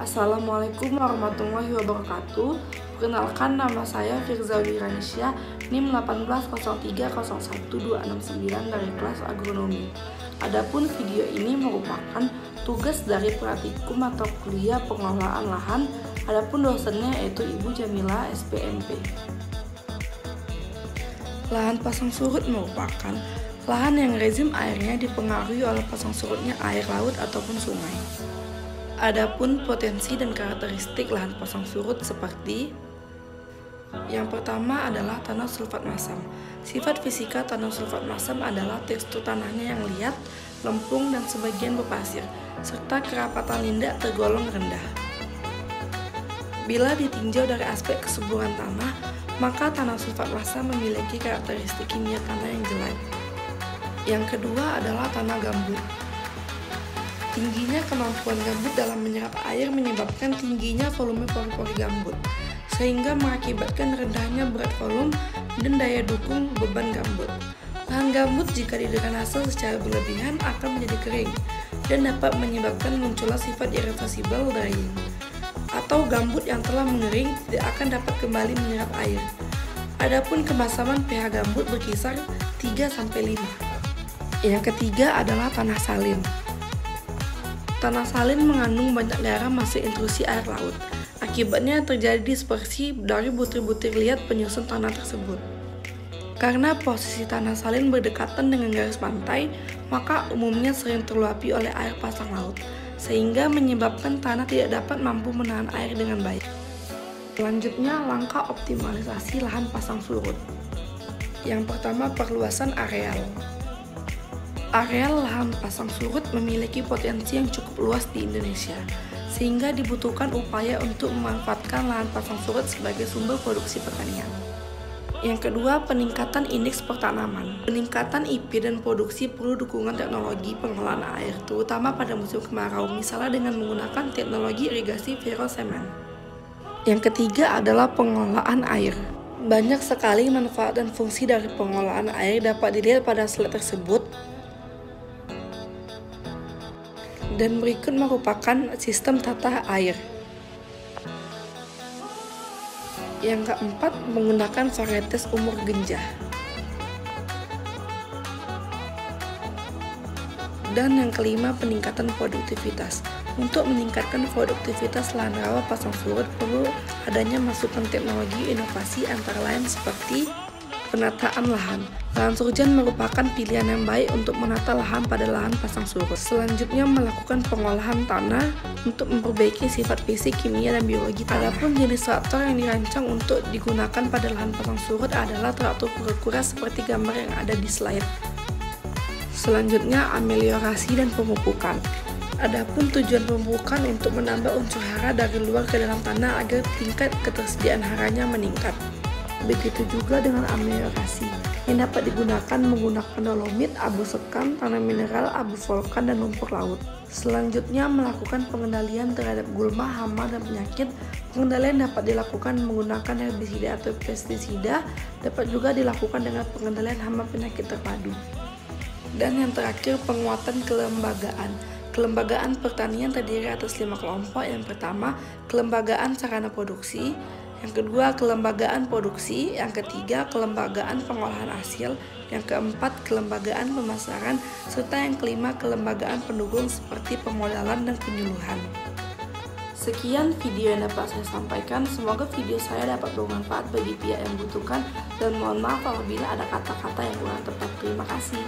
Assalamualaikum warahmatullahi wabarakatuh. Perkenalkan, nama saya Firza Wiranisya, NIM 180301269 dari kelas agronomi. Adapun video ini merupakan tugas dari praktikum atau kuliah pengelolaan lahan. Adapun dosennya yaitu Ibu Jamila SPMP. Lahan pasang surut merupakan lahan yang rezim airnya dipengaruhi oleh pasang surutnya air laut ataupun sungai. Adapun potensi dan karakteristik lahan pasang surut seperti yang pertama adalah tanah sulfat masam. Sifat fisika tanah sulfat masam adalah tekstur tanahnya yang liat, lempung, dan sebagian berpasir, serta kerapatan lindak tergolong rendah. Bila ditinjau dari aspek kesuburan tanah, maka tanah sulfat masam memiliki karakteristik kimia tanah yang jelek. Yang kedua adalah tanah gambut. Tingginya kemampuan gambut dalam menyerap air menyebabkan tingginya volume pori-pori gambut, sehingga mengakibatkan rendahnya berat volume dan daya dukung beban gambut. Lahan gambut jika didrainase secara berlebihan akan menjadi kering dan dapat menyebabkan munculnya sifat irreversible drying, atau gambut yang telah mengering tidak akan dapat kembali menyerap air. Adapun kemasaman pH gambut berkisar 3-5. Yang ketiga adalah tanah salin. Tanah salin mengandung banyak daerah masuk intrusi air laut. Akibatnya terjadi dispersi dari butir-butir liat penyusun tanah tersebut. Karena posisi tanah salin berdekatan dengan garis pantai, maka umumnya sering terluapi oleh air pasang laut, sehingga menyebabkan tanah tidak dapat mampu menahan air dengan baik. Selanjutnya, langkah optimalisasi lahan pasang surut. Yang pertama, perluasan areal. Areal lahan pasang surut memiliki potensi yang cukup luas di Indonesia, sehingga dibutuhkan upaya untuk memanfaatkan lahan pasang surut sebagai sumber produksi pertanian. Yang kedua, peningkatan indeks pertanaman. Peningkatan IP dan produksi perlu dukungan teknologi pengolahan air, terutama pada musim kemarau, misalnya dengan menggunakan teknologi irigasi verosemen. Yang ketiga adalah pengolahan air. Banyak sekali manfaat dan fungsi dari pengolahan air dapat dilihat pada slide tersebut. Dan berikut merupakan sistem tata air. Yang keempat, menggunakan varietas umur genjah. Dan yang kelima, peningkatan produktivitas. Untuk meningkatkan produktivitas lahan rawa pasang surut perlu adanya masukan teknologi inovasi antara lain seperti penataan lahan. Lahan surjan merupakan pilihan yang baik untuk menata lahan pada lahan pasang surut. Selanjutnya, melakukan pengolahan tanah untuk memperbaiki sifat fisik, kimia, dan biologi tanah. Adapun jenis traktor yang dirancang untuk digunakan pada lahan pasang surut adalah traktor kuras seperti gambar yang ada di slide. Selanjutnya, ameliorasi dan pemupukan. Adapun tujuan pemupukan untuk menambah unsur hara dari luar ke dalam tanah agar tingkat ketersediaan haranya meningkat. Begitu juga dengan ameliorasi yang dapat digunakan menggunakan dolomit, abu sekam, tanah mineral, abu volkan, dan lumpur laut. Selanjutnya, melakukan pengendalian terhadap gulma, hama, dan penyakit. Pengendalian dapat dilakukan menggunakan herbisida atau pestisida, dapat juga dilakukan dengan pengendalian hama penyakit terpadu. Dan yang terakhir, penguatan kelembagaan. Kelembagaan pertanian terdiri atas 5 kelompok. Yang pertama, kelembagaan sarana produksi. Yang kedua, kelembagaan produksi. Yang ketiga, kelembagaan pengolahan hasil. Yang keempat, kelembagaan pemasaran. Serta yang kelima, kelembagaan pendukung seperti pemodalan dan penyuluhan. Sekian video yang dapat saya sampaikan. Semoga video saya dapat bermanfaat bagi pihak yang membutuhkan. Dan mohon maaf apabila ada kata-kata yang kurang tepat. Terima kasih.